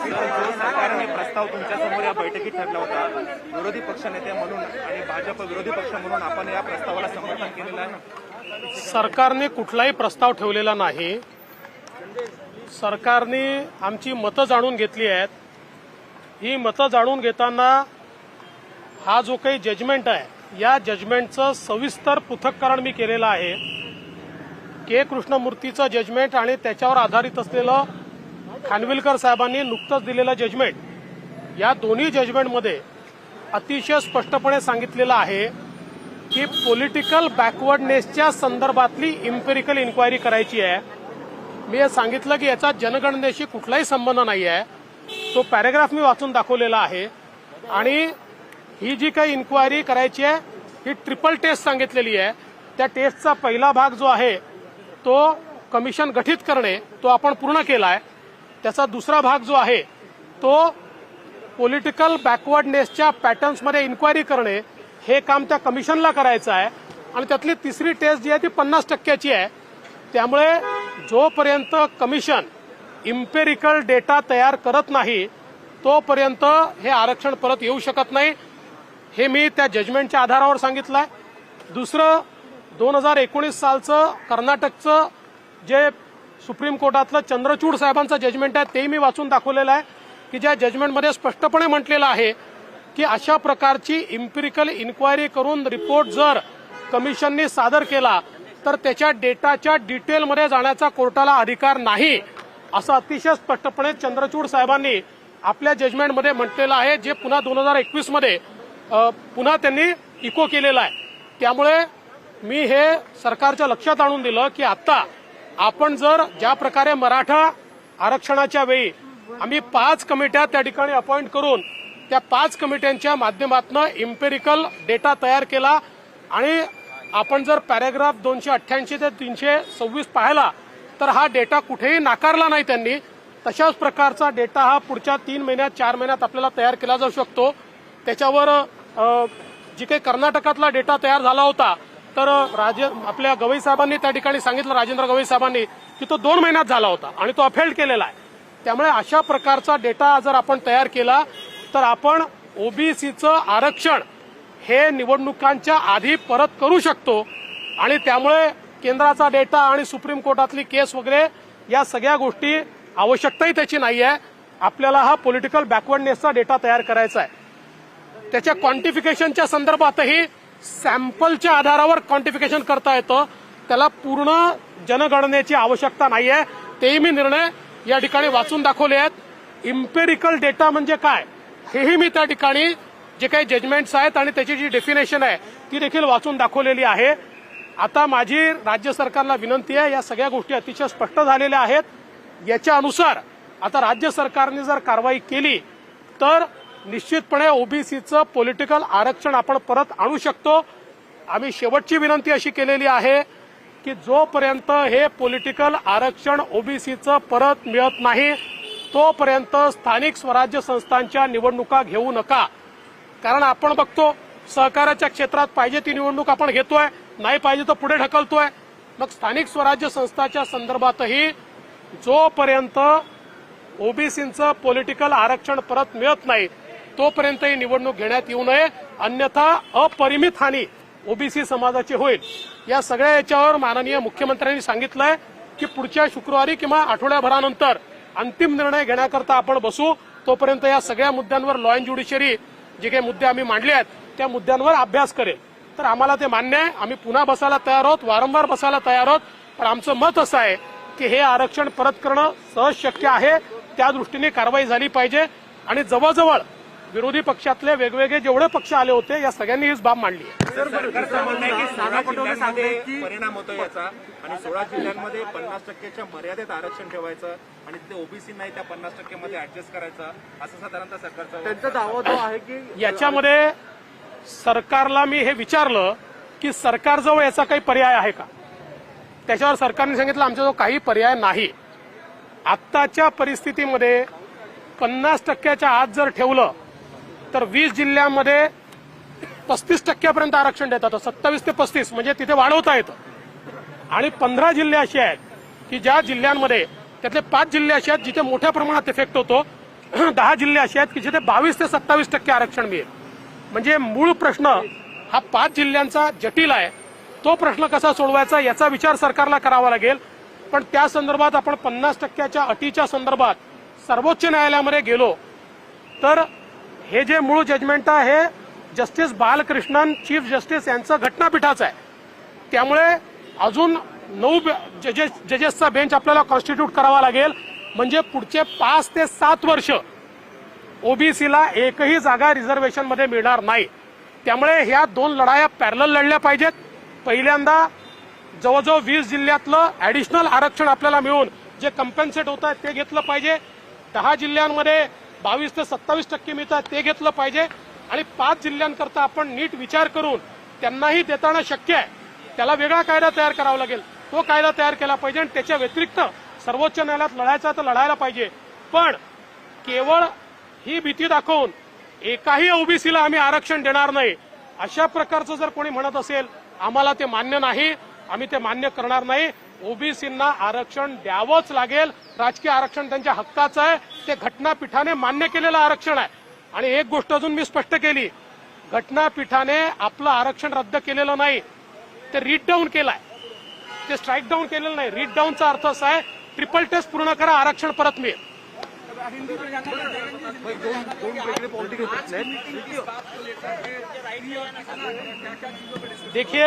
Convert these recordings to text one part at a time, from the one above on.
सरकारने प्रस्ताव तुमच्या समोर या बैठकीत ठरला होता, विरोधी पक्षनेते म्हणून आणि भाजप विरोधी पक्ष म्हणून आपण या प्रस्तावाला समर्थन केलेलं आहे? सरकारने कुठलाही प्रस्ताव ठेवलेला नाही. सरकारने आमची मतं जाणून घेतली आहेत. ही मतं जाणून घेताना हा जो काही जजमेंट आहे, या जजमेंटचं सविस्तर पृथक्करण मी केलेलं आहे. के कृष्णमूर्तीचं जजमेंट आणि त्याच्यावर आधारित असलेलं खानविलकर साहेबांनी नुकतंच दिलेलं जजमेंट, या दोन्ही जजमेंटमध्ये अतिशय स्पष्टपणे सांगितलेलं आहे की पॉलिटिकल बॅकवर्डनेसच्या संदर्भातली इम्पेरिकल इन्क्वायरी करायची आहे. मी हे सांगितलं की याचा जनगणनेशी कुठलाही संबंध नाही आहे. तो पॅरेग्राफ मी वाचून दाखवलेला आहे. आणि ही जी काही इन्क्वायरी करायची आहे ही ट्रिपल टेस्ट सांगितलेली आहे. त्या टेस्टचा पहिला भाग जो आहे तो कमिशन गठीत करणे, तो आपण पूर्ण केला आहे. त्याचा दुसरा भाग जो आहे तो पॉलिटिकल बॅकवर्डनेसच्या पॅटर्न्समध्ये इन्क्वायरी करणे, हे काम त्या कमिशनला करायचं आहे. आणि त्यातली तिसरी टेस्ट जी आहे ती 50% आहे. त्यामुळे जोपर्यंत कमिशन इम्पेरिकल डेटा तयार करत नाही तोपर्यंत हे आरक्षण परत येऊ शकत नाही. हे मी त्या जजमेंटच्या आधारावर सांगितलं आहे. दुसरं, 2019 सालचं कर्नाटकचं जे सुप्रीम कोर्टातलं चंद्रचूड साहेबांचं जजमेंट आहे ते मी वाचून दाखवलेलं आहे की ज्या जजमेंटमध्ये स्पष्टपणे म्हटलेलं आहे की अशा प्रकारची इम्पेरिकल इन्क्वायरी करून रिपोर्ट जर कमिशनने सादर केला तर त्याच्या डेटाच्या डिटेलमध्ये जाण्याचा कोर्टाला अधिकार नाही, असं अतिशय स्पष्टपणे चंद्रचूड साहेबांनी आपल्या जजमेंटमध्ये म्हटलेलं आहे, जे पुन्हा 2021 मध्ये पुन्हा त्यांनी इको केलेलं आहे. त्यामुळे मी हे सरकारच्या लक्षात आणून दिलं की आता आपण जर ज्या प्रकारे मराठा आरक्षणाच्या वेळी आम्ही 5 कमिट्या त्या ठिकाणी अपॉइंट करून त्या 5 कमिट्यांच्या माध्यमातून इम्पेरिकल डेटा तयार केला आणि आपण जर पॅरेग्राफ 288 ते 326 पाहिला तर हा डेटा कुठेही नाकारला नाही त्यांनी. तशाच प्रकारचा डेटा हा पुढच्या 3 महिन्यात 4 महिन्यात आपल्याला तयार केला जाऊ शकतो. त्याच्यावर जी काही कर्नाटकातला डेटा तयार झाला होता तर आपल्या गवई साहेबांनी त्या ठिकाणी सांगितलं, राजेंद्र गवई साहेबांनी, की तो 2 महिन्यात झाला होता आणि तो अफेल्ड केलेला आहे. त्यामुळे अशा प्रकारचा डेटा जर आपण तयार केला तर आपण ओबीसीचं आरक्षण हे निवडणुकांच्या आधी परत करू शकतो. आणि त्यामुळे केंद्राचा डेटा आणि सुप्रीम कोर्टातली केस वगैरे या सगळ्या गोष्टी आवश्यकताही त्याची नाही आहे. आपल्याला हा पॉलिटिकल बॅकवर्डनेसचा डेटा तयार करायचा आहे. त्याच्या क्वांटिफिकेशनच्या संदर्भातही सॅम्पलच्या आधारावर क्वांटिफिकेशन करता येतं. त्याला पूर्ण जनगणनेची आवश्यकता नाही आहे. तेही मी निर्णय या ठिकाणी वाचून दाखवले आहेत. इम्पेरिकल डेटा म्हणजे काय हेही मी त्या ठिकाणी जे काही जजमेंट्स आहेत आणि त्याची जी डेफिनेशन आहे ती देखील वाचून दाखवलेली आहे. आता माझी राज्य सरकारला विनंती आहे, या सगळ्या गोष्टी अतिशय स्पष्ट झालेल्या आहेत. याच्या अनुसार आता राज्य सरकारने जर कारवाई केली तर निश्चितपणे ओबीसीचं पॉलिटिकल आरक्षण आपण परत आणू शकतो. आम्ही शेवटची विनंती अशी केलेली आहे की जोपर्यंत हे पॉलिटिकल आरक्षण ओबीसीचं परत मिळत नाही तोपर्यंत स्थानिक स्वराज्य संस्थांच्या निवडणुका घेऊ नका. कारण आपण बघतो सहकाराच्या क्षेत्रात पाहिजे ती निवडणूक आपण घेतोय, नाही पाहिजे तर पुढे ढकलतोय. मग स्थानिक स्वराज्य संस्थांच्या संदर्भातही जोपर्यंत ओबीसीचं पॉलिटिकल आरक्षण परत मिळत नाही तोपर्यंत ही निवडणूक घेण्यात येऊ नये, अन्यथा अपरिमित हानी ओबीसी समाजाची होईल. या सगळ्या याच्यावर माननीय मुख्यमंत्र्यांनी सांगितलंय की पुढच्या शुक्रवारी किंवा आठवड्याभरानंतर अंतिम निर्णय घेण्याकरता आपण बसू. तोपर्यंत या सगळ्या मुद्द्यांवर लॉ अँड ज्युडिशरी जे काही मुद्दे आम्ही मांडले आहेत त्या मुद्द्यांवर अभ्यास करेल. तर आम्हाला ते मान्य आहे, आम्ही पुन्हा बसायला तयार आहोत, वारंवार बसायला तयार आहोत. पण आमचं मत असं आहे की हे आरक्षण परत करणं सहज शक्य आहे. त्या दृष्टीने कारवाई झाली पाहिजे. आणि जवळजवळ विरोधी पक्षातले वेगवेगळे जेवढे पक्ष आले होते या सगळ्यांनी हीच बाब मांडली आहे. सरकारचं म्हणणं आहे की 16 जिल्ह्यांमध्ये परिणाम होतो याचा आणि 16 जिल्ह्यांमध्ये 50%च्या मर्यादेत आरक्षण ठेवायचं आणि ते ओबीसी नाही त्या 50% मध्ये ऍडजस्ट करायचं, असं साधारणतः सरकारचा त्यांचा दावा जो आहे की याच्यामध्ये सरकारला मी हे विचारलं की सरकारजवळ याचा काही पर्याय आहे का. त्याच्यावर सरकारने सांगितलं आमच्याजवळ काही पर्याय नाही. आत्ताच्या परिस्थितीमध्ये 50%च्या आत जर ठेवलं तर 20 जिल्ह्यांमध्ये 35% आरक्षण देतात. 27 ते 35 म्हणजे तिथे वाढवता येतं. आणि 15 जिल्हे असे आहेत की ज्या जिल्ह्यांमध्ये त्यातले 5 जिल्हे असे आहेत जिथे मोठ्या प्रमाणात इफेक्ट होतो 10 जिल्हे असे आहेत की जिथे 22 ते 27% आरक्षण मिळेल. म्हणजे मूळ प्रश्न हा 5 जिल्ह्यांचा जटिल आहे. तो प्रश्न कसा सोडवायचा याचा विचार सरकारला करावा लागेल. पण त्या संदर्भात आपण 50%च्या अटीच्या संदर्भात सर्वोच्च न्यायालयामध्ये गेलो तर हे जे मूळ जजमेंट आहे हे जस्टिस बालकृष्णन चीफ जस्टिस यांचं घटनापीठाचं आहे. त्यामुळे अजून 9 जजेसचा बेंच आपल्याला कॉन्स्टिट्यूट करावा लागेल. म्हणजे पुढचे 5 ते 7 वर्ष ओबीसीला एकही जागा रिझर्वेशनमध्ये मिळणार नाही. त्यामुळे ह्या 2 लढाया पॅरलल लढल्या पाहिजेत. पहिल्यांदा जवळजवळ 20 जिल्ह्यातलं ऍडिशनल आरक्षण आपल्याला मिळून जे कम्पेन्सेट होत आहे ते घेतलं पाहिजे. 10 जिल्ह्यांमध्ये 22 ते 27% मिळतात ते घेतलं पाहिजे. आणि 5 जिल्ह्यांकरता आपण नीट विचार करून त्यांनाही देताना शक्य आहे त्याला वेगळा कायदा तयार करावा लागेल. तो कायदा तयार केला पाहिजे आणि त्याच्या व्यतिरिक्त सर्वोच्च न्यायालयात लढायचा तर लढायला पाहिजे. पण केवळ ही भीती दाखवून एकाही ओबीसीला आम्ही आरक्षण देणार नाही अशा प्रकारचं जर कोणी म्हणत असेल आम्हाला ते मान्य नाही. आम्ही ते मान्य करणार नाही. ओबीसींना आरक्षण द्यावंच लागेल. राजकीय आरक्षण त्यांच्या हक्काचं आहे. ते घटनापीठाने मान्य केलेलं आरक्षण आहे. आणि एक गोष्ट अजून मी स्पष्ट केली, घटनापीठाने आपलं आरक्षण रद्द केलेलं नाही, ते रीड डाऊन केलंय. ते स्ट्राईक डाऊन केलेलं नाही. रीड डाऊनचा अर्थ असा आहे ट्रिपल टेस्ट पूर्ण करा आरक्षण परत मिळेल. देखिए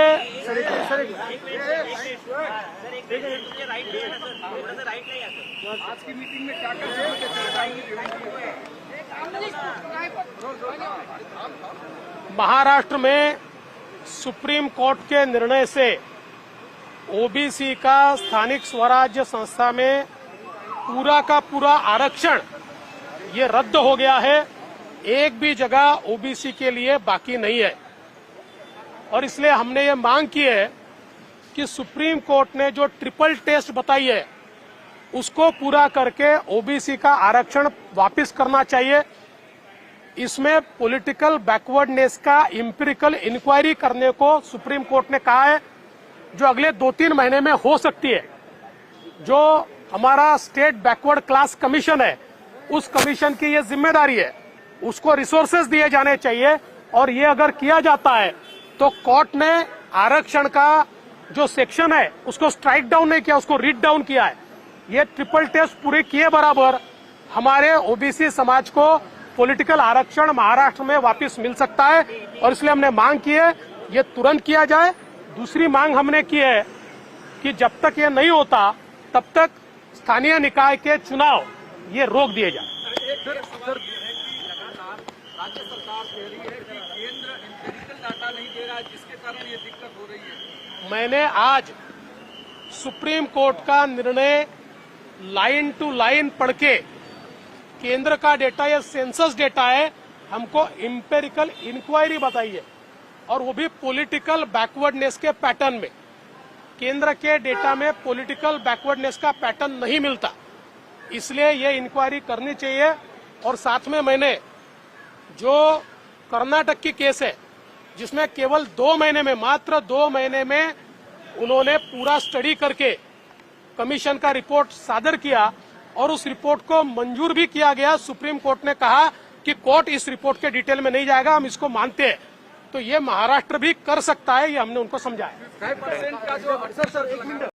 आज की मीटिंग में क्या महाराष्ट्र में सुप्रीम कोर्ट के निर्णय से ओबीसी का स्थानिक स्वराज्य संस्था में पूरा का पूरा आरक्षण ये रद्द हो गया है. एक भी जगह ओबीसी के लिए बाकी नहीं है. और इसलिए हमने ये मांग की है कि सुप्रीम कोर्ट ने जो ट्रिपल टेस्ट बताई है उसको पूरा करके ओबीसी का आरक्षण वापस करना चाहिए. इसमें पॉलिटिकल बैकवर्डनेस का एम्पिरिकल इंक्वायरी करने को सुप्रीम कोर्ट ने कहा है जो अगले 2-3 महीने में हो सकती है. जो हमारा स्टेट बैकवर्ड क्लास कमीशन है उस कमीशन की ये जिम्मेदारी है. उसको रिसोर्सेज दिए जाने चाहिए. और ये अगर किया जाता है तो कोर्ट ने आरक्षण का जो सेक्शन है उसको स्ट्राइक डाउन नहीं किया, उसको रीड डाउन किया है. ये ट्रिपल टेस्ट पूरे किए बराबर हमारे ओबीसी समाज को पॉलिटिकल आरक्षण महाराष्ट्र में वापस मिल सकता है. और इसलिए हमने मांग की है ये तुरंत किया जाए. दूसरी मांग हमने की है कि जब तक ये नहीं होता तब तक स्थानीय निकाय के चुनाव ये रोक दिए जाए. राज्य सरकार कह रही है कि केंद्र एम्पिरिकल डाटा नहीं दे रहा है जिसके कारण ये दिक्कत हो रही है. मैंने आज सुप्रीम कोर्ट का निर्णय लाइन टू लाइन पढ़ के केंद्र का डेटा या सेंसस डेटा है हमको एम्पिरिकल इंक्वायरी बताई है और वो भी पॉलिटिकल बैकवर्डनेस के पैटर्न में. केंद्र के डेटा में पॉलिटिकल बैकवर्डनेस का पैटर्न नहीं मिलता. इसलिए ये इंक्वायरी करनी चाहिए. और साथ में मैंने जो कर्नाटक की केस है जिसमें केवल 2 महीने में मात्र 2 महीने में उन्होंने पूरा स्टडी करके कमीशन का रिपोर्ट सादर किया और उस रिपोर्ट को मंजूर भी किया गया. सुप्रीम कोर्ट ने कहा कि कोर्ट इस रिपोर्ट के डिटेल में नहीं जाएगा, हम इसको मानते हैं. तो ये महाराष्ट्र भी कर सकता है, ये हमने उनको समझाया. 5% का जो